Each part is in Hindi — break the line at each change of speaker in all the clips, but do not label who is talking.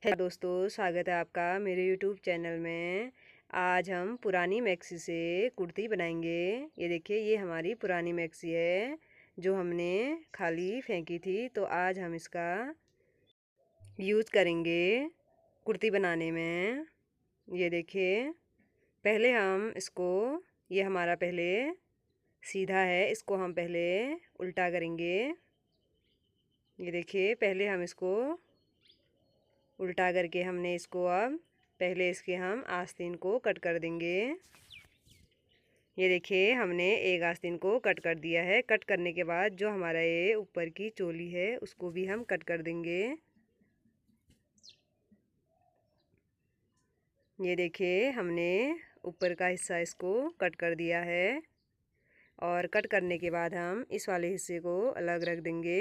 है दोस्तों, स्वागत है आपका मेरे YouTube चैनल में। आज हम पुरानी मैक्सी से कुर्ती बनाएंगे। ये देखिए, ये हमारी पुरानी मैक्सी है जो हमने खाली फेंकी थी। तो आज हम इसका यूज़ करेंगे कुर्ती बनाने में। ये देखिए, पहले हम इसको, ये हमारा पहले सीधा है, इसको हम पहले उल्टा करेंगे। ये देखिए, पहले हम इसको उल्टा करके हमने इसको अब पहले इसके हम आस्तीन को कट कर देंगे। ये देखिए, हमने एक आस्तीन को कट कर दिया है। कट करने के बाद जो हमारा ये ऊपर की चोली है उसको भी हम कट कर देंगे। ये देखिए, हमने ऊपर का हिस्सा इसको कट कर दिया है और कट करने के बाद हम इस वाले हिस्से को अलग रख देंगे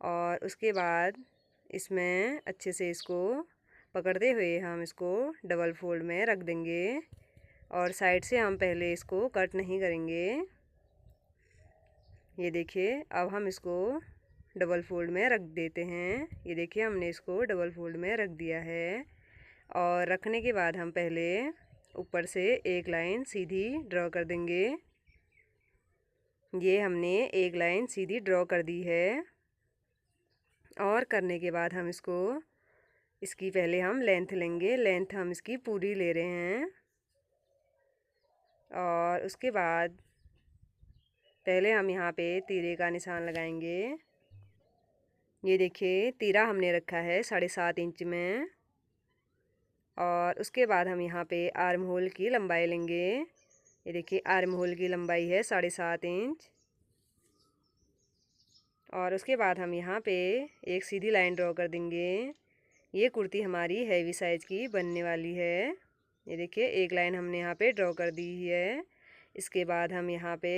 और उसके बाद इसमें अच्छे से इसको पकड़ते हुए हम इसको डबल फोल्ड में रख देंगे और साइड से हम पहले इसको कट नहीं करेंगे। ये देखिए, अब हम इसको डबल फोल्ड में रख देते हैं। ये देखिए, हमने इसको डबल फोल्ड में रख दिया है और रखने के बाद हम पहले ऊपर से एक लाइन सीधी ड्रॉ कर देंगे। ये हमने एक लाइन सीधी ड्रॉ कर दी है और करने के बाद हम इसकी पहले हम लेंथ लेंगे। लेंथ हम इसकी पूरी ले रहे हैं और उसके बाद पहले हम यहाँ पे तीरे का निशान लगाएंगे। ये देखिए, तीरा हमने रखा है 7.5 इंच में और उसके बाद हम यहाँ पे आर्म होल की लंबाई लेंगे। ये देखिए, आर्म होल की लंबाई है 7.5 इंच और उसके बाद हम यहाँ पे एक सीधी लाइन ड्रॉ कर देंगे। ये कुर्ती हमारी हैवी साइज़ की बनने वाली है। ये देखिए, एक लाइन हमने यहाँ पे ड्रॉ कर दी है। इसके बाद हम यहाँ पे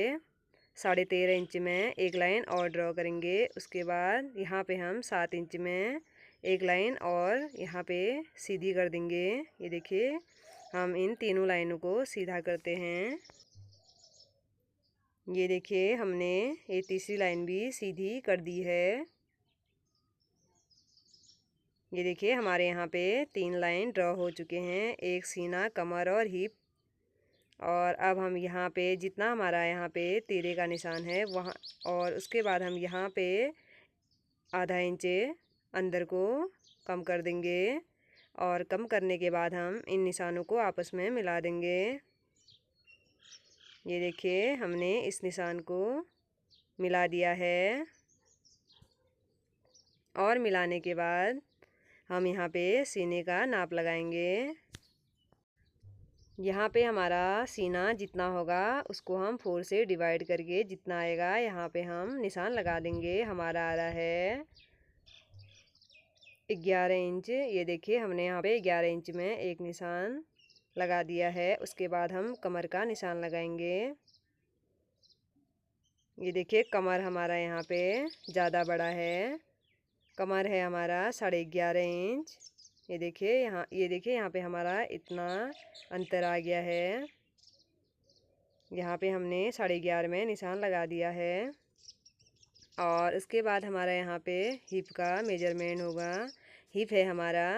13.5 इंच में एक लाइन और ड्रॉ करेंगे। उसके बाद यहाँ पे हम 7 इंच में एक लाइन और यहाँ पे सीधी कर देंगे। ये देखिए, हम इन तीनों लाइनों को सीधा करते हैं। ये देखिए, हमने ये तीसरी लाइन भी सीधी कर दी है। ये देखिए, हमारे यहाँ पे 3 लाइन ड्रॉ हो चुके हैं, एक सीना, कमर और हिप। और अब हम यहाँ पे जितना हमारा यहाँ पे तीरे का निशान है वहाँ, और उसके बाद हम यहाँ पे आधा इंच अंदर को कम कर देंगे और कम करने के बाद हम इन निशानों को आपस में मिला देंगे। ये देखिए, हमने इस निशान को मिला दिया है और मिलाने के बाद हम यहाँ पे सीने का नाप लगाएंगे। यहाँ पे हमारा सीना जितना होगा उसको हम 4 से डिवाइड करके जितना आएगा यहाँ पे हम निशान लगा देंगे। हमारा आ रहा है 11 इंच। ये देखिए, हमने यहाँ पे 11 इंच में एक निशान लगा दिया है। उसके बाद हम कमर का निशान लगाएंगे। ये देखिए, कमर हमारा यहाँ पे ज़्यादा बड़ा है। कमर है हमारा 11.5 इंच। ये देखिए, यहाँ पे हमारा इतना अंतर आ गया है। यहाँ पे हमने 11.5 में निशान लगा दिया है और उसके बाद हमारा यहाँ पे हिप का मेजरमेंट होगा। हिप है हमारा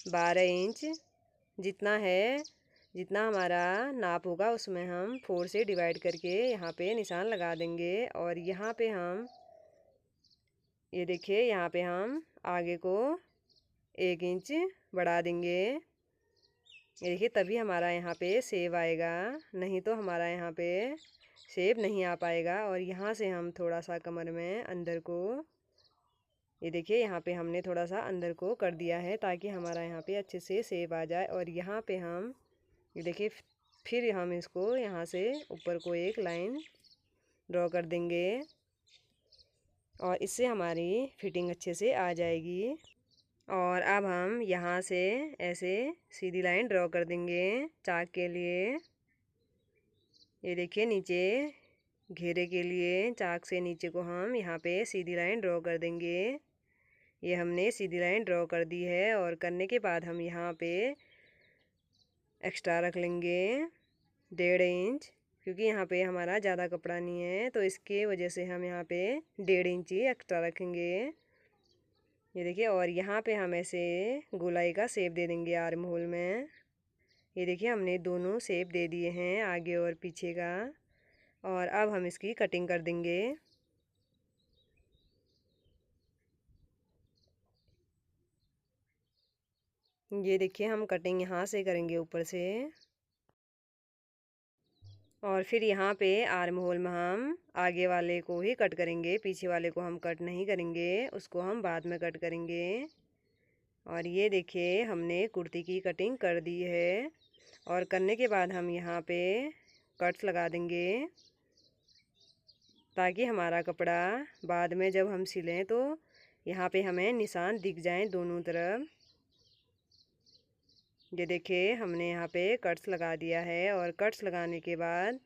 12 इंच। जितना हमारा नाप होगा उसमें हम 4 से डिवाइड करके यहाँ पे निशान लगा देंगे और यहाँ पे हम, ये देखिए, यहाँ पे हम आगे को 1 इंच बढ़ा देंगे। ये देखिए, तभी हमारा यहाँ पे शेप आएगा, नहीं तो हमारा यहाँ पे शेप नहीं आ पाएगा। और यहाँ से हम थोड़ा सा कमर में अंदर को, ये देखिए, यहाँ पे हमने थोड़ा सा अंदर को कर दिया है ताकि हमारा यहाँ पे अच्छे से शेप आ जाए। और यहाँ पे हम, ये देखिए, फिर हम इसको यहाँ से ऊपर को एक लाइन ड्रॉ कर देंगे और इससे हमारी फिटिंग अच्छे से आ जाएगी। और अब हम यहाँ से ऐसे सीधी लाइन ड्रॉ कर देंगे चाक के लिए। ये देखिए, नीचे घेरे के लिए चाक से नीचे को हम यहाँ पे सीधी लाइन ड्रॉ कर देंगे। ये हमने सीधी लाइन ड्रॉ कर दी है और करने के बाद हम यहाँ पे एक्स्ट्रा रख लेंगे 1.5 इंच, क्योंकि यहाँ पे हमारा ज़्यादा कपड़ा नहीं है तो इसके वजह से हम यहाँ पे 1.5 इंच ही एक्स्ट्रा रखेंगे। ये देखिए, और यहाँ पे हम ऐसे गोलाई का शेप दे देंगे आर्म होल में। ये देखिए, हमने दोनों शेप दे दिए हैं, आगे और पीछे का। और अब हम इसकी कटिंग कर देंगे। ये देखिए, हम कटिंग यहाँ से करेंगे ऊपर से। और फिर यहाँ पे आर्म होल में हम आगे वाले को ही कट करेंगे, पीछे वाले को हम कट नहीं करेंगे, उसको हम बाद में कट करेंगे। और ये देखिए, हमने कुर्ती की कटिंग कर दी है। और करने के बाद हम यहाँ पे कट्स लगा देंगे, ताकि हमारा कपड़ा बाद में जब हम सिलें तो यहाँ पे हमें निशान दिख जाएं दोनों तरफ। ये देखिए, हमने यहाँ पे कट्स लगा दिया है। और कट्स लगाने के बाद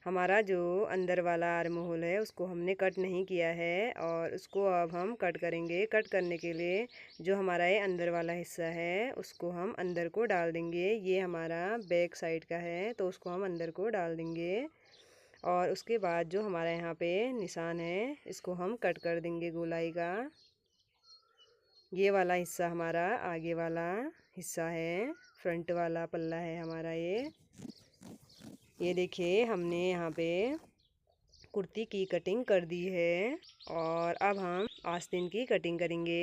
हमारा जो अंदर वाला आर्म होल है उसको हमने कट नहीं किया है, और उसको अब हम कट करेंगे। कट करने के लिए जो हमारा ये अंदर वाला हिस्सा है उसको हम अंदर को डाल देंगे। ये हमारा बैक साइड का है तो उसको हम अंदर को डाल देंगे। और उसके बाद जो हमारा यहाँ पे निशान है इसको हम कट कर देंगे गोलाई का। ये वाला हिस्सा हमारा आगे वाला हिस्सा है, फ्रंट वाला पल्ला है हमारा ये देखिए, हमने यहाँ पे कुर्ती की कटिंग कर दी है। और अब हम आस्तीन की कटिंग करेंगे।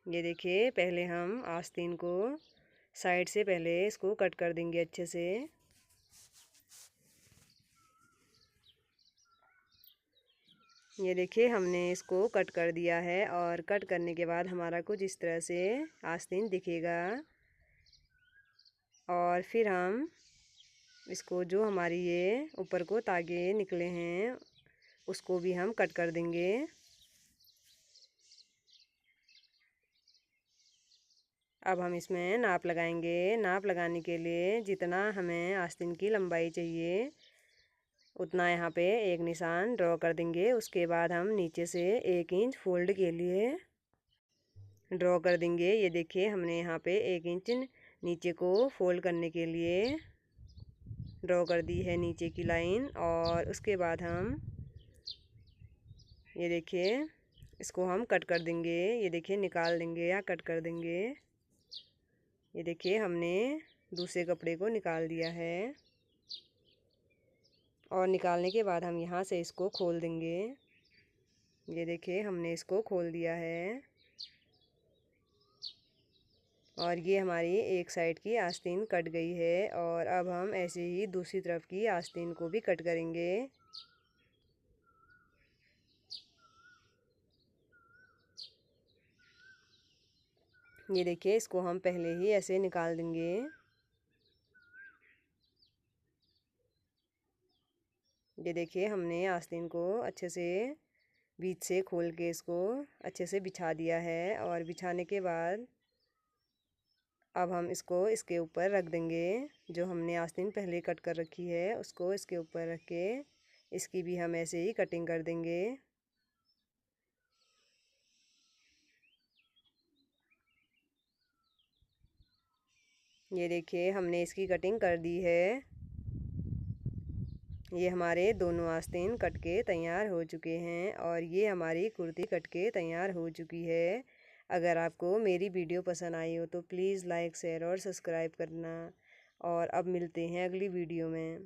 ये देखिए, पहले हम आस्तीन को साइड से पहले इसको कट कर देंगे अच्छे से। ये देखिए, हमने इसको कट कर दिया है। और कट करने के बाद हमारा कुछ इस तरह से आस्तीन दिखेगा। और फिर हम इसको जो हमारी ये ऊपर को तागे निकले हैं उसको भी हम कट कर देंगे। अब हम इसमें नाप लगाएंगे। नाप लगाने के लिए जितना हमें आस्तीन की लंबाई चाहिए उतना यहाँ पे एक निशान ड्रॉ कर देंगे। उसके बाद हम नीचे से 1 इंच फोल्ड के लिए ड्रॉ कर देंगे। ये देखिए, हमने यहाँ पे 1 इंच नीचे को फोल्ड करने के लिए ड्रॉ कर दी है नीचे की लाइन। और उसके बाद हम ये देखिए इसको हम कट कर देंगे। ये देखिए, निकाल देंगे या कट कर देंगे। ये देखिए, हमने दूसरे कपड़े को निकाल दिया है। और निकालने के बाद हम यहाँ से इसको खोल देंगे। ये देखिए, हमने इसको खोल दिया है। और ये हमारी एक साइड की आस्तीन कट गई है। और अब हम ऐसे ही दूसरी तरफ की आस्तीन को भी कट करेंगे। ये देखिए, इसको हम पहले ही ऐसे निकाल देंगे। ये देखिए, हमने आस्तीन को अच्छे से बीच से खोल के इसको अच्छे से बिछा दिया है। और बिछाने के बाद अब हम इसको इसके ऊपर रख देंगे। जो हमने आस्तीन पहले कट कर रखी है उसको इसके ऊपर रख के इसकी भी हम ऐसे ही कटिंग कर देंगे। ये देखिए, हमने इसकी कटिंग कर दी है। ये हमारे दोनों आस्तीन कट के तैयार हो चुके हैं। और ये हमारी कुर्ती कट के तैयार हो चुकी है। अगर आपको मेरी वीडियो पसंद आई हो तो प्लीज़ लाइक शेयर और सब्सक्राइब करना। और अब मिलते हैं अगली वीडियो में।